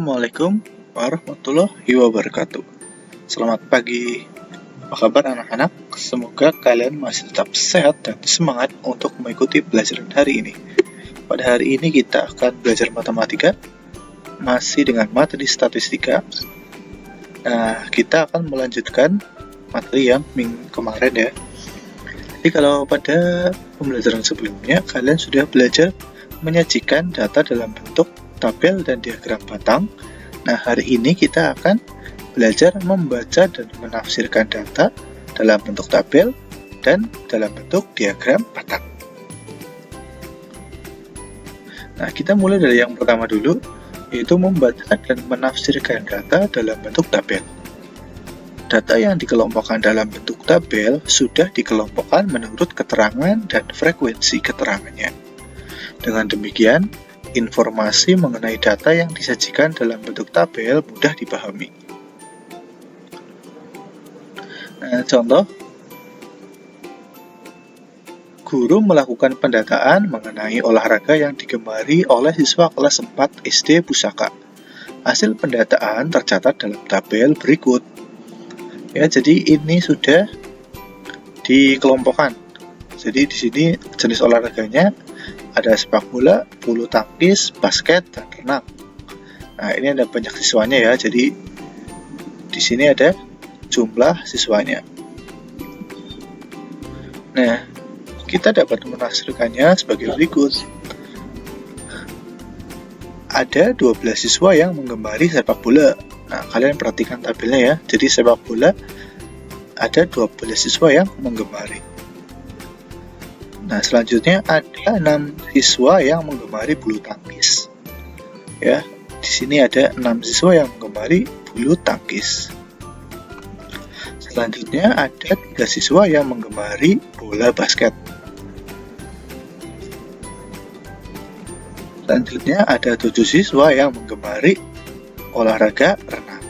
Assalamualaikum warahmatullahi wabarakatuh. Selamat pagi. Apa kabar anak-anak? Semoga kalian masih tetap sehat dan semangat untuk mengikuti pelajaran hari ini. Pada hari ini kita akan belajar matematika, masih dengan materi statistika. Nah, kita akan melanjutkan materi yang minggu kemarin ya. Jadi kalau pada pembelajaran sebelumnya, kalian sudah belajar menyajikan data dalam bentuk tabel dan diagram batang. Nah, hari ini kita akan belajar membaca dan menafsirkan data dalam bentuk tabel dan dalam bentuk diagram batang. Nah, kita mulai dari yang pertama dulu, yaitu membaca dan menafsirkan data dalam bentuk tabel. Data yang dikelompokkan dalam bentuk tabel sudah dikelompokkan menurut keterangan dan frekuensi keterangannya. Dengan demikian, informasi mengenai data yang disajikan dalam bentuk tabel mudah dipahami. Nah, contoh, guru melakukan pendataan mengenai olahraga yang digemari oleh siswa kelas 4 SD Pusaka. Hasil pendataan tercatat dalam tabel berikut. Ya, jadi ini sudah dikelompokkan. Jadi di sini jenis olahraganya ada sepak bola, bulu tangkis, basket, dan renang. Nah, ini ada banyak siswanya ya. Jadi di sini ada jumlah siswanya. Nah, kita dapat menafsirkannya sebagai berikut. Ada 12 siswa yang menggemari sepak bola. Nah, kalian perhatikan tabelnya ya. Jadi sepak bola ada 12 siswa yang menggemari. Nah, selanjutnya ada 6 siswa yang menggemari bulu tangkis. Ya, di sini ada 6 siswa yang menggemari bulu tangkis. Selanjutnya ada 3 siswa yang menggemari bola basket. Selanjutnya ada 7 siswa yang menggemari olahraga renang.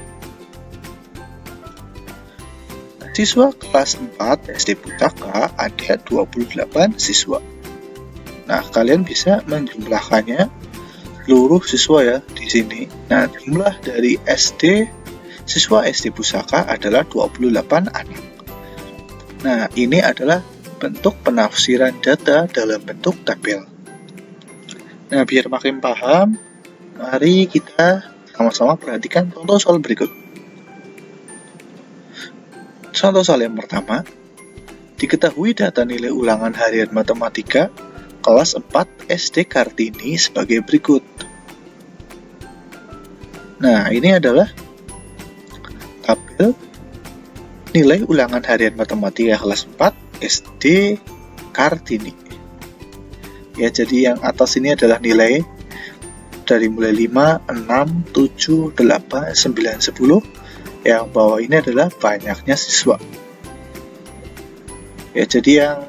Siswa kelas 4 SD Pusaka ada 28 siswa. Nah, kalian bisa menjumlahkannya seluruh siswa ya di sini. Nah, jumlah dari siswa SD Pusaka adalah 28 anak. Nah, ini adalah bentuk penafsiran data dalam bentuk tabel. Nah, biar makin paham, mari kita sama-sama perhatikan contoh soal berikut. Contoh soal yang pertama, diketahui data nilai ulangan harian matematika kelas 4 SD Kartini sebagai berikut. Nah, ini adalah tabel nilai ulangan harian matematika kelas 4 SD Kartini. Ya, jadi yang atas ini adalah nilai dari mulai 5, 6, 7, 8, 9, 10. Yang bawah ini adalah banyaknya siswa. Ya, jadi yang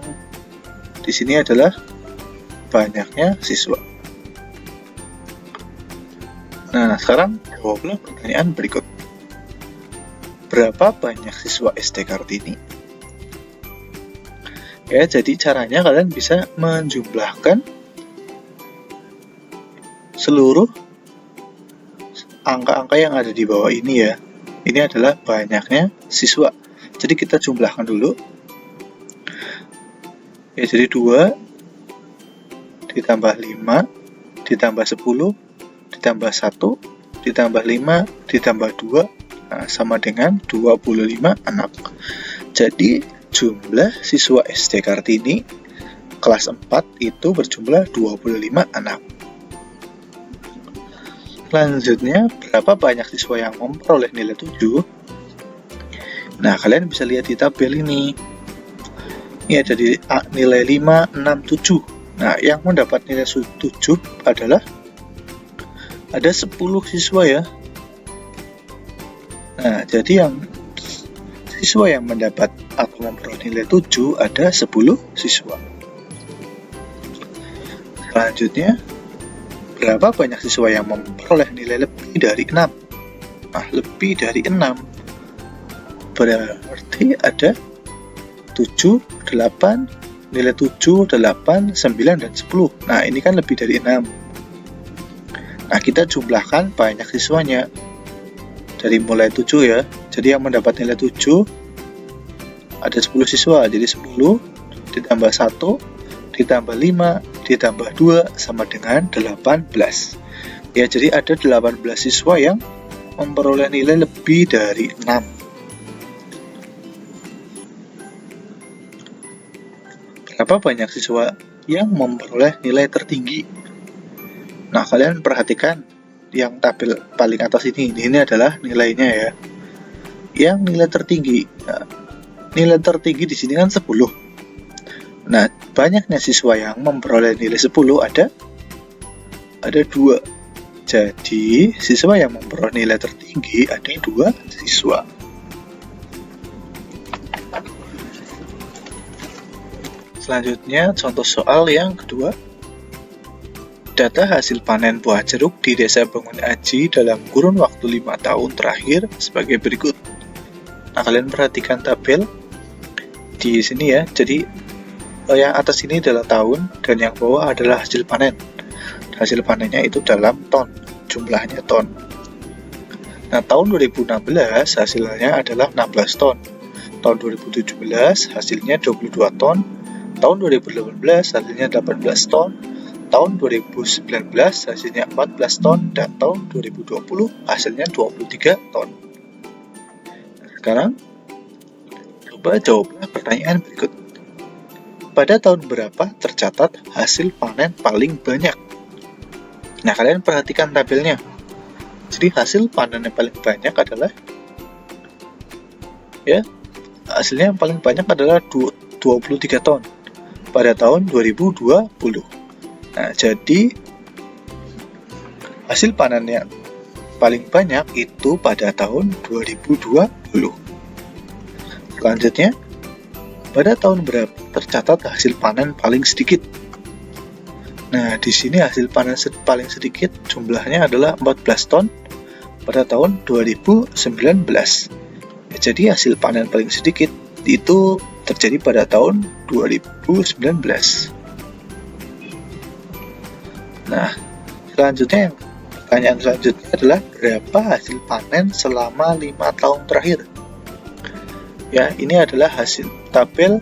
di sini adalah banyaknya siswa. Nah, sekarang jawablah pertanyaan berikut. Berapa banyak siswa SD Kartini? Ya, jadi caranya kalian bisa menjumlahkan seluruh angka-angka yang ada di bawah ini ya. Ini adalah banyaknya siswa. Jadi kita jumlahkan dulu. Ya, jadi 2 ditambah 5 ditambah 10 ditambah 1 ditambah 5 ditambah 2 sama dengan 25 anak. Jadi jumlah siswa SD Kartini kelas 4 itu berjumlah 25 anak. Selanjutnya, berapa banyak siswa yang memperoleh nilai 7? Nah, kalian bisa lihat di tabel ini. Ini ada di nilai 5, 6, 7. Nah, yang mendapat nilai 7 adalah ada 10 siswa ya. Nah, jadi yang siswa yang mendapat atau memperoleh nilai 7 ada 10 siswa. Selanjutnya, berapa banyak siswa yang memperoleh nilai lebih dari 6? Nah, lebih dari 6 berarti ada 7, 8, nilai 7, 8, 9, dan 10. Nah, ini kan lebih dari 6. Nah, kita jumlahkan banyak siswanya. Dari mulai 7 ya. Jadi yang mendapat nilai 7 ada 10 siswa. Jadi 10 ditambah 1 ditambah 5 ditambah 2 sama dengan 18. Ya, jadi ada 18 siswa yang memperoleh nilai lebih dari 6. Berapa banyak siswa yang memperoleh nilai tertinggi? Nah, kalian perhatikan yang tabel paling atas ini adalah nilainya ya. Yang nilai tertinggi. Nah, nilai tertinggi di sini kan 10. Nah, banyaknya siswa yang memperoleh nilai 10 ada 2. Jadi, siswa yang memperoleh nilai tertinggi ada 2 siswa. Selanjutnya, contoh soal yang kedua. Data hasil panen buah jeruk di Desa Bangun Aji dalam kurun waktu 5 tahun terakhir sebagai berikut. Nah, kalian perhatikan tabel di sini ya. Jadi, yang atas ini adalah tahun dan yang bawah adalah hasil panen. Hasil panennya itu dalam ton, jumlahnya ton. Nah, tahun 2016 hasilnya adalah 16 ton. Tahun 2017 hasilnya 22 ton. Tahun 2018 hasilnya 18 ton. Tahun 2019 hasilnya 14 ton, dan tahun 2020 hasilnya 23 ton. Nah, sekarang, coba jawablah pertanyaan berikut. Pada tahun berapa tercatat hasil panen paling banyak? Nah, kalian perhatikan tabelnya. Jadi hasil panen yang paling banyak adalah, ya, hasilnya yang paling banyak adalah 23 ton pada tahun 2020. Nah, jadi hasil panen yang paling banyak itu pada tahun 2020. Selanjutnya, pada tahun berapa tercatat hasil panen paling sedikit? Nah, di sini hasil panen paling sedikit jumlahnya adalah 14 ton pada tahun 2019. Jadi hasil panen paling sedikit itu terjadi pada tahun 2019. Nah, selanjutnya, pertanyaan selanjutnya adalah berapa hasil panen selama 5 tahun terakhir? Ya, ini adalah hasil tabel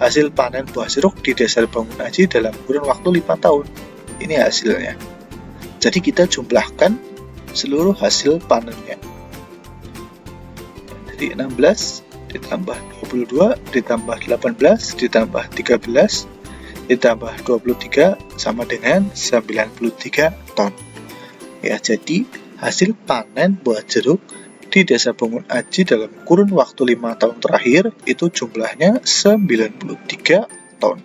hasil panen buah jeruk di Desa Bangun Aji dalam kurun waktu 5 tahun. Ini hasilnya. Jadi kita jumlahkan seluruh hasil panennya. Jadi 16 ditambah 22 ditambah 18 ditambah 13 ditambah 23 sama dengan 93 ton. Ya, jadi hasil panen buah jeruk di Desa Bangun Aji dalam kurun waktu 5 tahun terakhir itu jumlahnya 93 ton.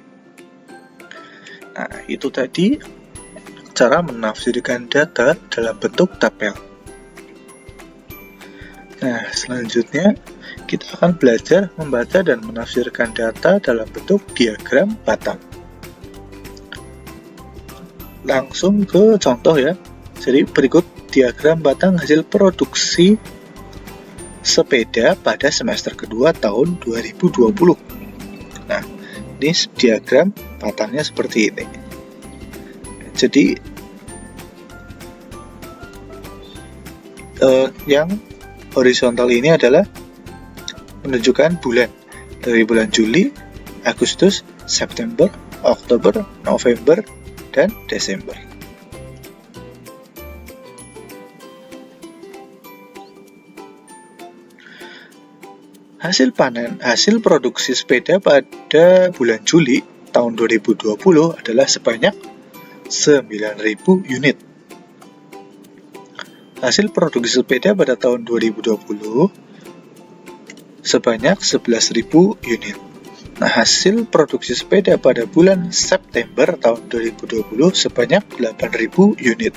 Nah, itu tadi cara menafsirkan data dalam bentuk tabel. Nah, selanjutnya kita akan belajar membaca dan menafsirkan data dalam bentuk diagram batang. Langsung ke contoh ya. Jadi berikut diagram batang hasil produksi sepeda pada semester kedua tahun 2020. Nah, ini diagram batangnya seperti ini. Jadi yang horizontal ini adalah menunjukkan bulan. Dari bulan Juli, Agustus, September, Oktober, November, dan Desember. Hasil produksi sepeda pada bulan Juli tahun 2020 adalah sebanyak 9.000 unit. Hasil produksi sepeda pada tahun 2020 sebanyak 11.000 unit. Nah, hasil produksi sepeda pada bulan September tahun 2020 sebanyak 8.000 unit.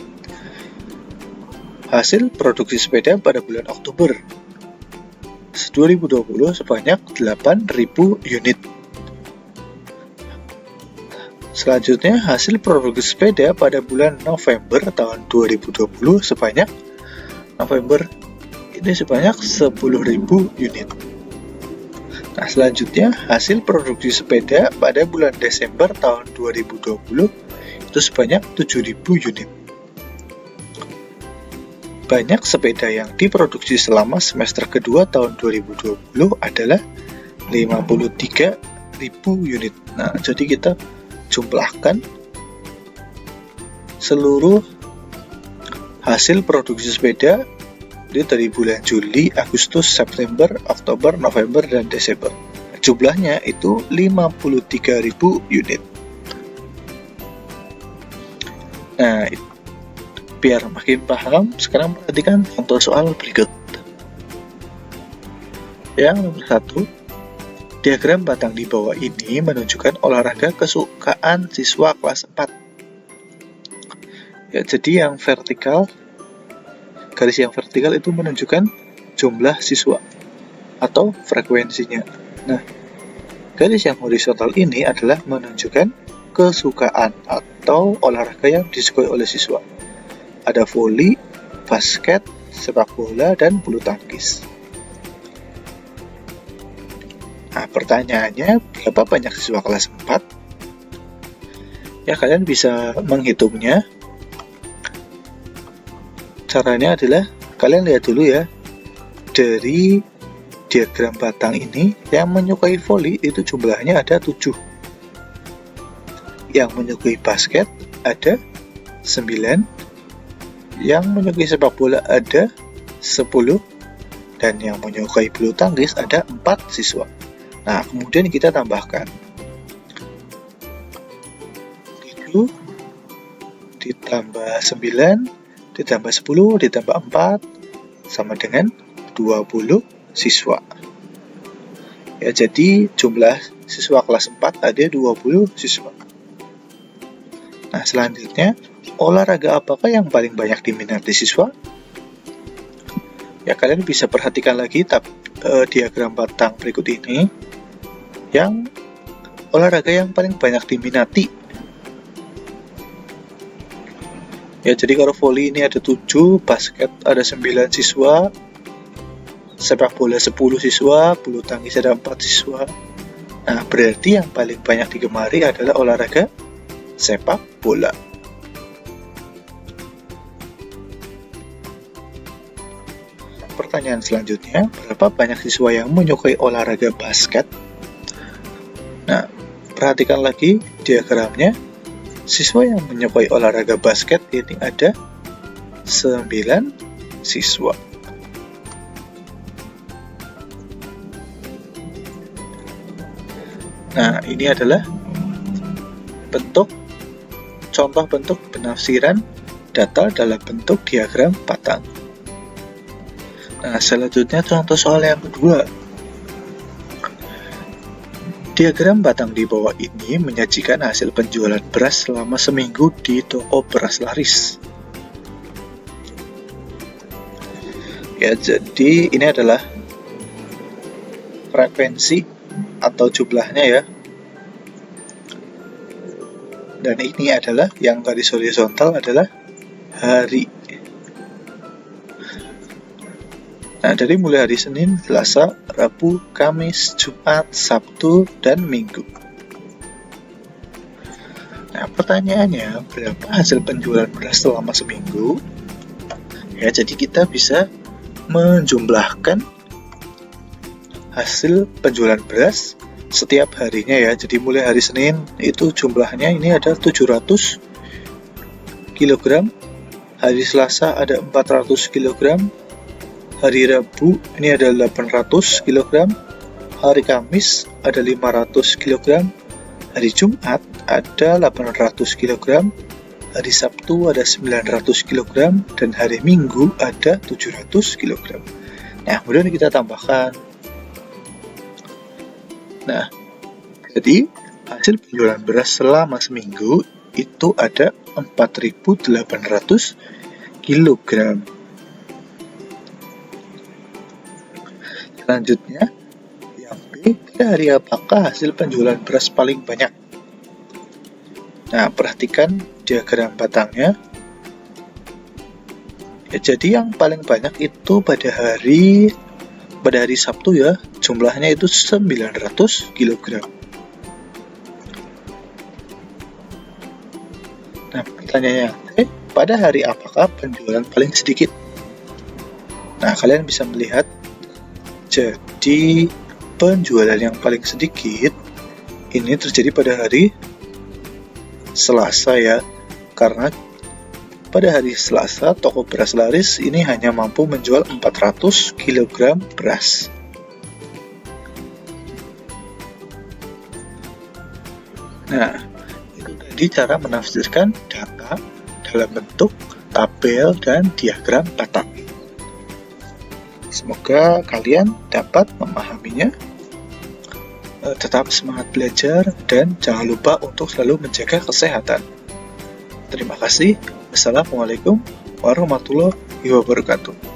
Hasil produksi sepeda pada bulan Oktober 2020 sebanyak 8.000 unit. Selanjutnya, hasil produksi sepeda pada bulan November tahun 2020 sebanyak 10.000 unit. Nah, selanjutnya hasil produksi sepeda pada bulan Desember tahun 2020 itu sebanyak 7.000 unit. banyak sepeda yang diproduksi selama semester kedua tahun 2020 adalah 53.000 unit. Nah, jadi kita jumlahkan seluruh hasil produksi sepeda dari bulan Juli, Agustus, September, Oktober, November, dan Desember. Jumlahnya itu 53.000 unit. Nah, biar makin paham, sekarang perhatikan contoh soal berikut. Yang nomor 1, diagram batang di bawah ini menunjukkan olahraga kesukaan siswa kelas 4. Ya, jadi yang vertikal, garis yang vertikal itu menunjukkan jumlah siswa atau frekuensinya. Nah, garis yang horizontal ini adalah menunjukkan kesukaan atau olahraga yang disukai oleh siswa. Ada voli, basket, sepak bola, dan bulu tangkis. Nah, pertanyaannya, berapa banyak siswa kelas 4? Ya, kalian bisa menghitungnya. Caranya adalah, kalian lihat dulu ya, dari diagram batang ini, yang menyukai voli itu jumlahnya ada 7. Yang menyukai basket ada 9. Yang menyukai sepak bola ada 10, dan yang menyukai bulu tangkis ada 4 siswa. Nah, kemudian kita tambahkan 7 ditambah 9 ditambah 10 ditambah 4 sama dengan 20 siswa. Ya, jadi jumlah siswa kelas 4 ada 20 siswa. Nah, selanjutnya, olahraga apakah yang paling banyak diminati siswa? Ya, kalian bisa perhatikan lagi diagram batang berikut ini. Yang olahraga yang paling banyak diminati. Ya, jadi kalau voli ini ada 7, basket ada 9 siswa, sepak bola 10 siswa, bulu tangkis ada 4 siswa. Nah, berarti yang paling banyak digemari adalah olahraga sepak bola. Pertanyaan selanjutnya, berapa banyak siswa yang menyukai olahraga basket? Nah, perhatikan lagi diagramnya. Siswa yang menyukai olahraga basket ini ada 9 siswa. Nah, ini adalah contoh bentuk penafsiran data dalam bentuk diagram batang. Nah, selanjutnya contoh soal yang kedua. Diagram batang di bawah ini menyajikan hasil penjualan beras selama seminggu di toko beras laris. Ya, jadi ini adalah frekuensi atau jumlahnya ya. Dan ini adalah yang garis horizontal adalah hari. Nah, dari mulai hari Senin, Selasa, Rabu, Kamis, Jumat, Sabtu, dan Minggu. Nah, pertanyaannya, berapa hasil penjualan beras selama seminggu? Ya, jadi kita bisa menjumlahkan hasil penjualan beras setiap harinya ya. Jadi mulai hari Senin itu jumlahnya ini ada 700 kg, hari Selasa ada 400 kg, hari Rabu ini ada 800 kg, hari Kamis ada 500 kg, hari Jumat ada 800 kg, hari Sabtu ada 900 kg, dan hari Minggu ada 700 kg. Nah, kemudian kita tambahkan. Nah, jadi hasil penjualan beras selama seminggu itu ada 4.800 kg. Selanjutnya, yang B, pada hari apakah hasil penjualan beras paling banyak? Nah, perhatikan diagram batangnya. Ya, jadi yang paling banyak itu pada hari Sabtu ya, jumlahnya itu 900 kg. Nah, pertanyaannya, pada hari apakah penjualan paling sedikit? Nah, kalian bisa melihat, jadi penjualan yang paling sedikit ini terjadi pada hari Selasa ya, karena pada hari Selasa toko beras laris ini hanya mampu menjual 400 kg beras. Nah, itu tadi cara menafsirkan data dalam bentuk tabel dan diagram batang. Semoga kalian dapat memahaminya. Tetap semangat belajar dan jangan lupa untuk selalu menjaga kesehatan. Terima kasih. Wassalamualaikum warahmatullahi wabarakatuh.